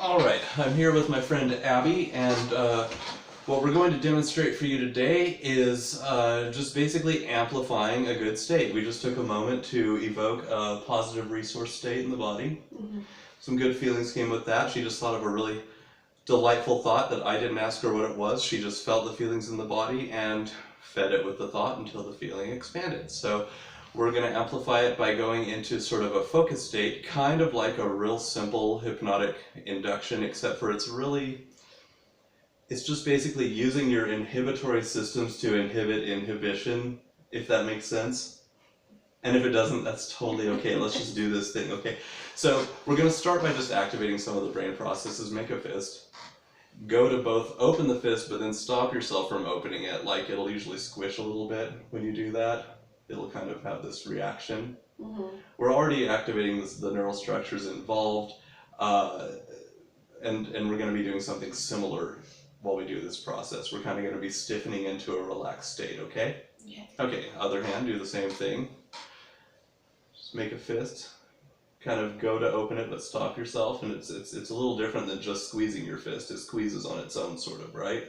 Alright, I'm here with my friend Abbie, and what we're going to demonstrate for you today is just basically amplifying a good state. We just took a moment to evoke a positive resource state in the body. Some good feelings came with that. She just thought of a really delightful thought that I didn't ask her what it was. She just felt the feelings in the body and fed it with the thought until the feeling expanded. So we're going to amplify it by going into sort of a focus state, kind of like a real simple hypnotic induction, except for it's just basically using your inhibitory systems to inhibit inhibition, if that makes sense. And if it doesn't, that's totally okay. Let's just do this thing, okay? So we're going to start by just activating some of the brain processes. Make a fist. Go to both open the fist, but then stop yourself from opening it. Like, it'll usually squish a little bit when you do that. It'll kind of have this reaction. We're already activating the neural structures involved, and we're going to be doing something similar while we do this process. We're kind of going to be stiffening into a relaxed state, okay? Yeah. Okay, other hand, do the same thing. Just make a fist. Kind of go to open it, but stop yourself, and it's a little different than just squeezing your fist. It squeezes on its own, sort of, right?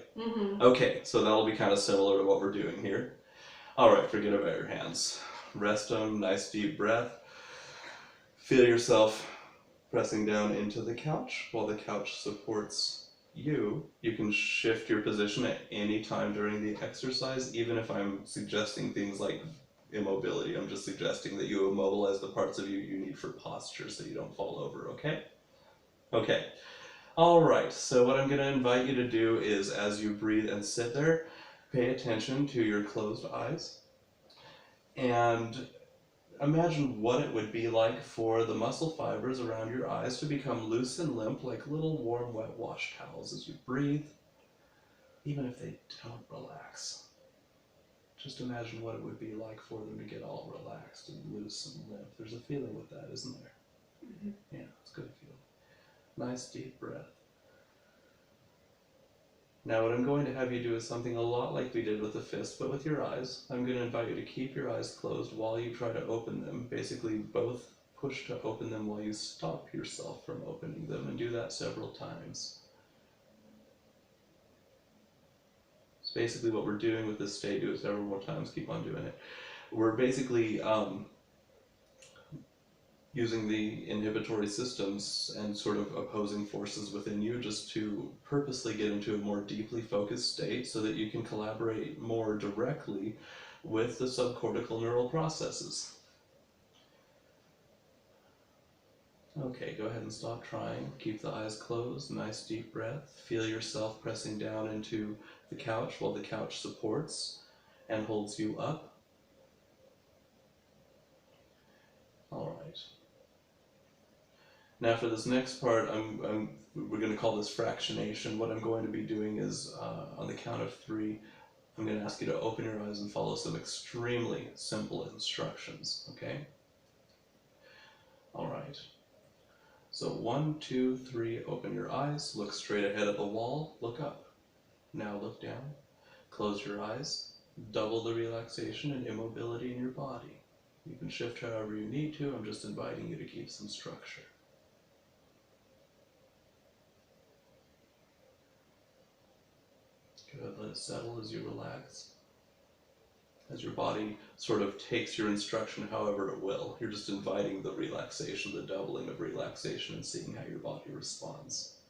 Okay, so that'll be kind of similar to what we're doing here. Alright, forget about your hands. Rest them, nice deep breath. Feel yourself pressing down into the couch while the couch supports you. You can shift your position at any time during the exercise, even if I'm suggesting things like immobility. I'm just suggesting that you immobilize the parts of you you need for posture so you don't fall over, okay? Okay. Alright, so what I'm going to invite you to do is, as you breathe and sit there, pay attention to your closed eyes and imagine what it would be like for the muscle fibers around your eyes to become loose and limp like little warm wet wash towels as you breathe, even if they don't relax. Just imagine what it would be like for them to get all relaxed and loose and limp. There's a feeling with that, isn't there? Yeah, it's a good feeling. Nice deep breath. Now what I'm going to have you do is something a lot like we did with the fist, but with your eyes. I'm going to invite you to keep your eyes closed while you try to open them. Basically, both push to open them while you stop yourself from opening them, and do that several times. So basically what we're doing with this state, do it several more times, keep on doing it. We're basically using the inhibitory systems and sort of opposing forces within you just to purposely get into a more deeply focused state so that you can collaborate more directly with the subcortical neural processes. Okay, go ahead and stop trying. Keep the eyes closed, nice deep breath. Feel yourself pressing down into the couch while the couch supports and holds you up. All right. Now for this next part, we're going to call this fractionation. What I'm going to be doing is, on the count of 3, I'm going to ask you to open your eyes and follow some extremely simple instructions, okay? All right. So 1, 2, 3, open your eyes, look straight ahead at the wall, look up. Now look down, close your eyes, double the relaxation and immobility in your body. You can shift however you need to, I'm just inviting you to keep some structure. Good, let it settle as you relax. As your body sort of takes your instruction however it will. You're just inviting the relaxation, the doubling of relaxation, and seeing how your body responds.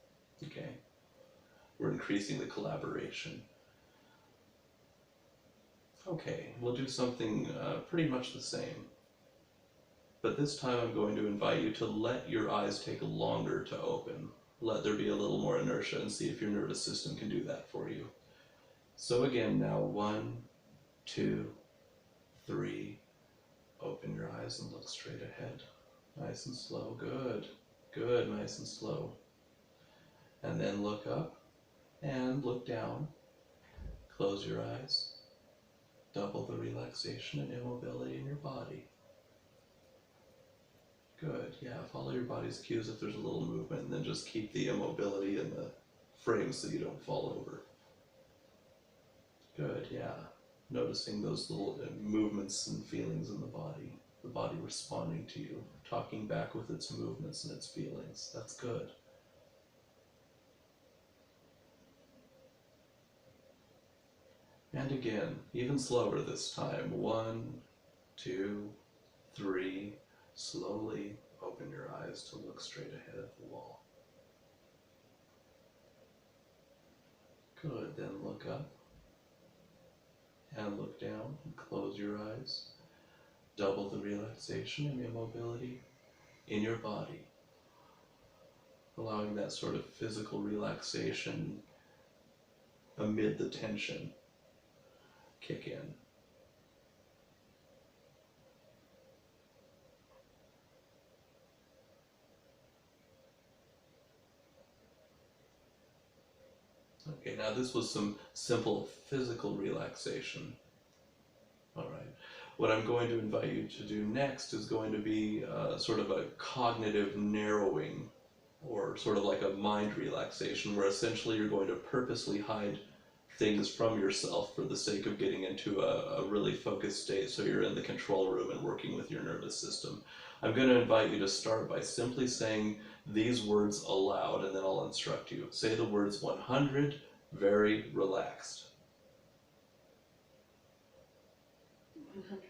Okay? We're increasing the collaboration. Okay, we'll do something pretty much the same. But this time I'm going to invite you to let your eyes take longer to open. Let there be a little more inertia and see if your nervous system can do that for you. So again, now 1, 2, 3, open your eyes and look straight ahead. Nice and slow, good, good, nice and slow. And then look up and look down. Close your eyes. Double the relaxation and immobility in your body. Good, yeah, follow your body's cues if there's a little movement, and then just keep the immobility in the frame so you don't fall over. Good, yeah. Noticing those little movements and feelings in the body responding to you, talking back with its movements and its feelings. That's good. And again, even slower this time. 1, 2, 3. Slowly open your eyes to look straight ahead at the wall. Good, then look up and look down and close your eyes. Double the relaxation and immobility in your body, allowing that sort of physical relaxation amid the tension kick in. Okay, now this was some simple physical relaxation. All right. What I'm going to invite you to do next is going to be sort of a cognitive narrowing, or sort of like a mind relaxation, where essentially you're going to purposely hide things from yourself for the sake of getting into a really focused state, so you're in the control room and working with your nervous system. I'm going to invite you to start by simply saying these words aloud, and then I'll instruct you. Say the words 100, very relaxed. 100.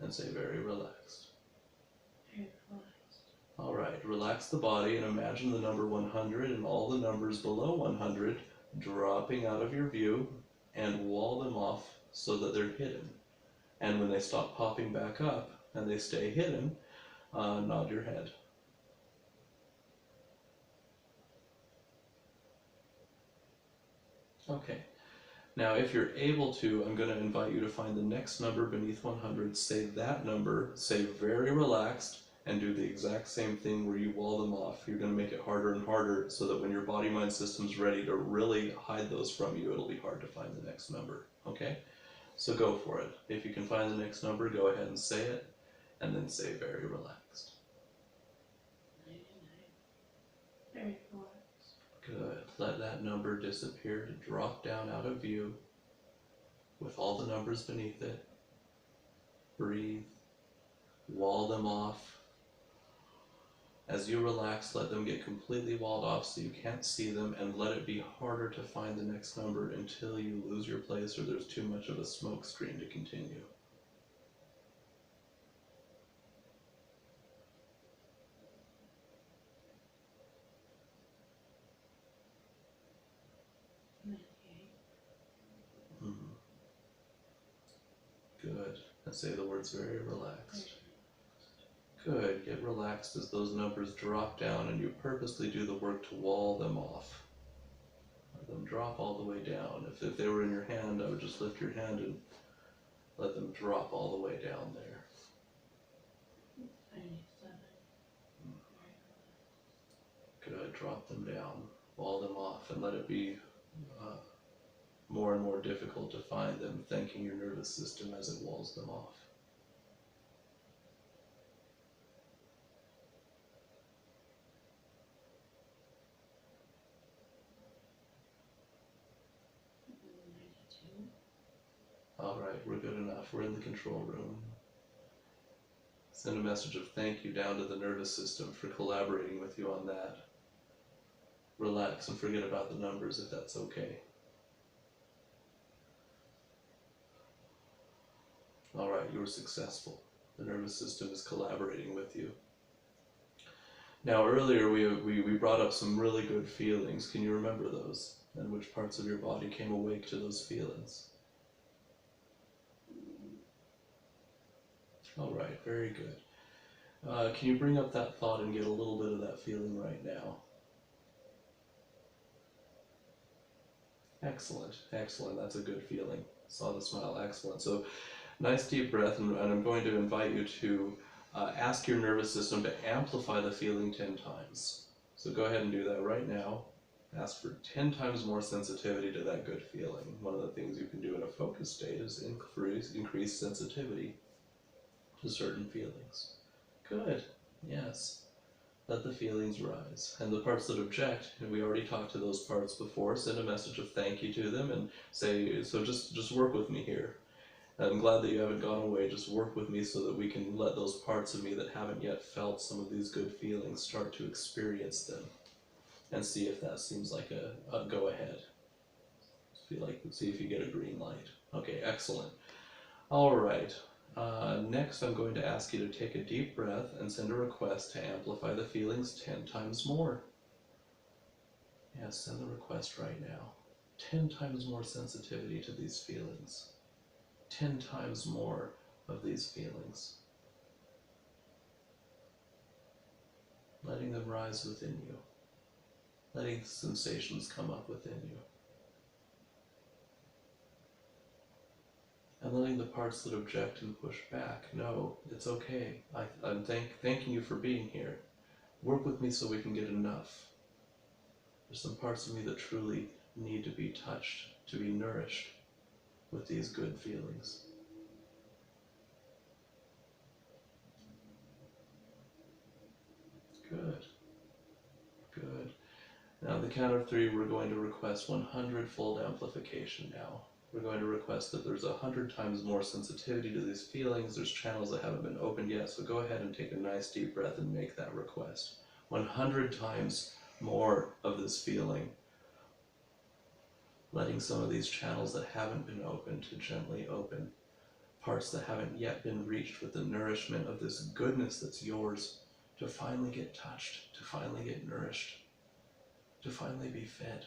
And say very relaxed. Very relaxed. All right, relax the body and imagine the number 100 and all the numbers below 100 dropping out of your view, and wall them off so that they're hidden. And when they stop popping back up and they stay hidden, nod your head. Okay. Now, if you're able to, I'm going to invite you to find the next number beneath 100, say that number, say very relaxed, and do the exact same thing where you wall them off. You're going to make it harder and harder so that when your body-mind system's ready to really hide those from you, it'll be hard to find the next number, okay? So go for it. If you can find the next number, go ahead and say it, and then say very relaxed. 99. Very relaxed. Good. Let that number disappear to drop down out of view with all the numbers beneath it. Breathe. Wall them off. As you relax, let them get completely walled off so you can't see them, and let it be harder to find the next number until you lose your place or there's too much of a smoke screen to continue. Good. And say the words very relaxed. Good. Get relaxed as those numbers drop down, and you purposely do the work to wall them off. Let them drop all the way down. If they were in your hand, I would just lift your hand and let them drop all the way down there. 97. Good. Drop them down. Wall them off, and let it be more and more difficult to find them, thanking your nervous system as it walls them off. All right, we're good enough. We're in the control room. Send a message of thank you down to the nervous system for collaborating with you on that. Relax and forget about the numbers if that's okay. All right, you were successful. The nervous system is collaborating with you. Now, earlier we brought up some really good feelings. Can you remember those? And which parts of your body came awake to those feelings? All right, very good. Can you bring up that thought and get a little bit of that feeling right now? Excellent, excellent. That's a good feeling. Saw the smile, excellent. So, nice deep breath, and I'm going to invite you to ask your nervous system to amplify the feeling 10 times. So go ahead and do that right now. Ask for 10 times more sensitivity to that good feeling. One of the things you can do in a focus state is increase sensitivity to certain feelings. Good, yes. Let the feelings rise. And the parts that object, and we already talked to those parts before, send a message of thank you to them and say, so just work with me here. I'm glad that you haven't gone away. Just work with me so that we can let those parts of me that haven't yet felt some of these good feelings start to experience them, and see if that seems like a go ahead. See if you get a green light. Okay, excellent. All right. Next, I'm going to ask you to take a deep breath and send a request to amplify the feelings 10 times more. Yeah, send the request right now. 10 times more sensitivity to these feelings. 10 times more of these feelings. Letting them rise within you. Letting sensations come up within you. And letting the parts that object and push back know it's okay. I'm thanking you for being here. Work with me so we can get enough. There's some parts of me that truly need to be touched, to be nourished with these good feelings. Good. Good. Now, the count of 3, we're going to request 100-fold amplification now. We're going to request that there's 100 times more sensitivity to these feelings. There's channels that haven't been opened yet, so go ahead and take a nice deep breath and make that request. 100 times more of this feeling. Letting some of these channels that haven't been opened to gently open. Parts that haven't yet been reached with the nourishment of this goodness that's yours, to finally get touched, to finally get nourished, to finally be fed.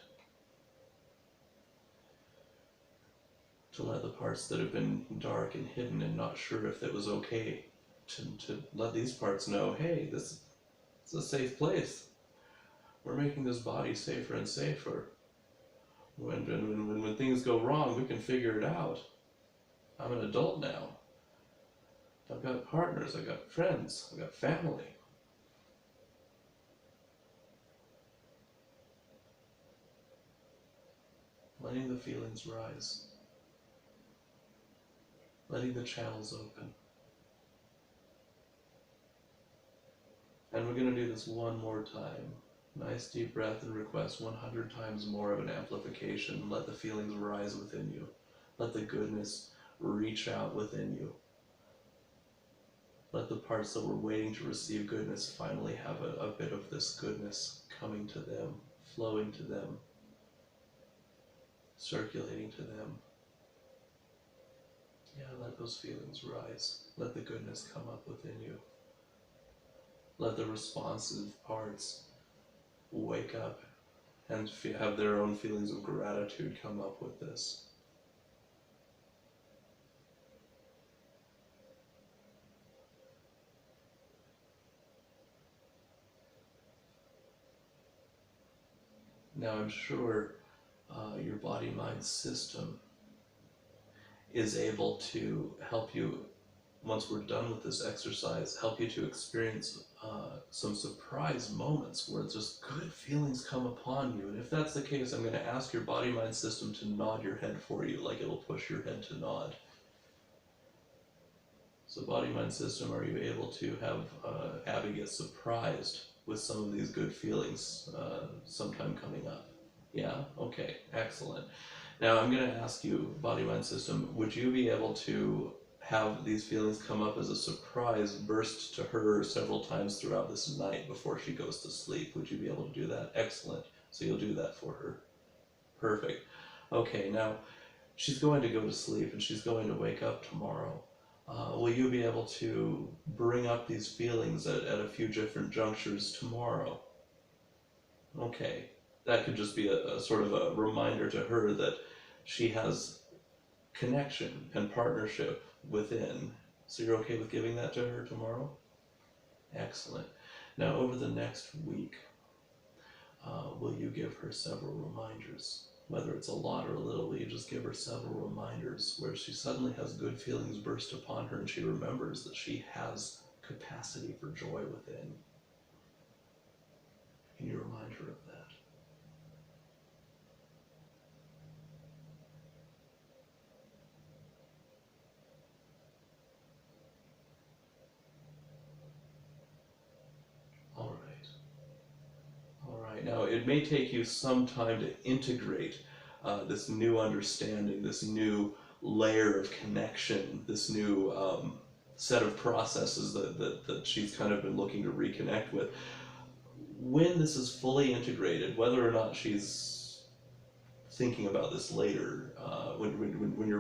To let the parts that have been dark and hidden and not sure if it was okay, to let these parts know, hey, this is a safe place. We're making this body safer and safer. When things go wrong, we can figure it out. I'm an adult now. I've got partners, I've got friends, I've got family. Letting the feelings rise. Letting the channels open. And we're going to do this one more time. Nice deep breath and request 100 times more of an amplification. Let the feelings rise within you. Let the goodness reach out within you. Let the parts that were waiting to receive goodness finally have a bit of this goodness coming to them, flowing to them, circulating to them. Yeah, let those feelings rise. Let the goodness come up within you. Let the responsive parts wake up and have their own feelings of gratitude come up with this. Now, I'm sure your body-mind system is able to help you, once we're done with this exercise, help you to experience some surprise moments where just good feelings come upon you. And if that's the case, I'm going to ask your body-mind system to nod your head for you, like it'll push your head to nod. So body-mind system, are you able to have Abbie get surprised with some of these good feelings sometime coming up? Yeah? Okay, excellent. Now I'm going to ask you, body-mind system, would you be able to have these feelings come up as a surprise burst to her several times throughout this night before she goes to sleep? Would you be able to do that? Excellent. So you'll do that for her. Perfect. Okay, now she's going to go to sleep and she's going to wake up tomorrow. Will you be able to bring up these feelings at a few different junctures tomorrow? Okay, that could just be a sort of a reminder to her that she has connection and partnership within. So you're okay with giving that to her tomorrow? Excellent. Now over the next week, will you give her several reminders? Whether it's a lot or a little, will you just give her several reminders where she suddenly has good feelings burst upon her and she remembers that she has capacity for joy within? Can you remind her of that? All right. Now, it may take you some time to integrate this new understanding, this new layer of connection, this new set of processes that she's kind of been looking to reconnect with. When this is fully integrated, whether or not she's thinking about this later, when you're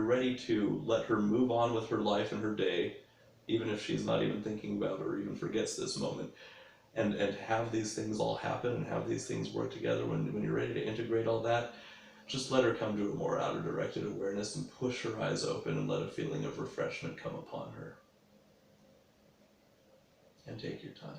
ready to let her move on with her life and her day, even if she's not even thinking about it or even forgets this moment, and have these things all happen and have these things work together, when you're ready to integrate all that, just let her come to a more outer directed awareness and push her eyes open and let a feeling of refreshment come upon her. And take your time.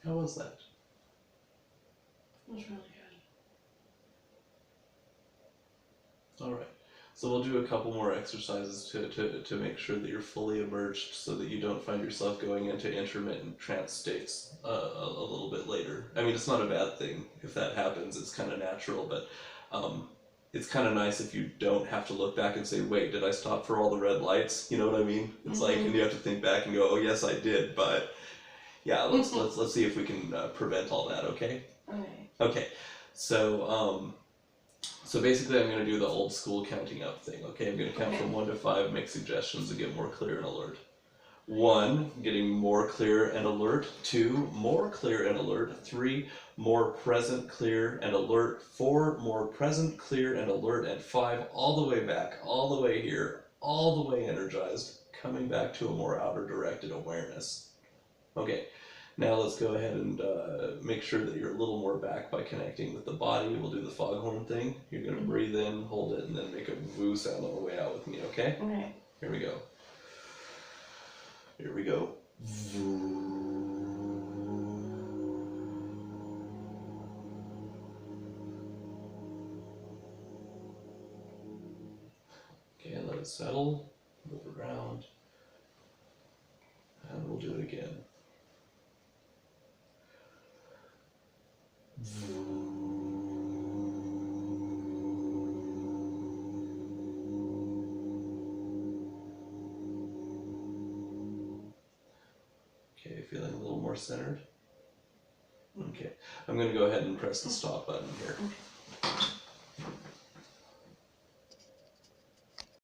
How was that? It was really good. All right. So we'll do a couple more exercises to make sure that you're fully immersed so that you don't find yourself going into intermittent trance states a little bit later. I mean, it's not a bad thing if that happens. It's kind of natural, but it's kind of nice if you don't have to look back and say, wait, did I stop for all the red lights? You know what I mean? It's like, and you have to think back and go, oh, yes, I did, but yeah, let's see if we can prevent all that, okay? Okay. Okay, so basically I'm going to do the old school counting up thing, okay? I'm going to count from 1 to 5, make suggestions to get more clear and alert. 1, getting more clear and alert. 2, more clear and alert. 3, more present, clear and alert. 4, more present, clear and alert. And 5, all the way back, all the way here, all the way energized, coming back to a more outer directed awareness. Okay, now let's go ahead and make sure that you're a little more back by connecting with the body. We'll do the foghorn thing. You're going to breathe in, hold it, and then make a voo sound on the way out with me, okay? Okay. Here we go. Here we go. Okay, let it settle, move around, and we'll do it again. Okay, feeling a little more centered? Okay, I'm going to go ahead and press the stop button here. Okay.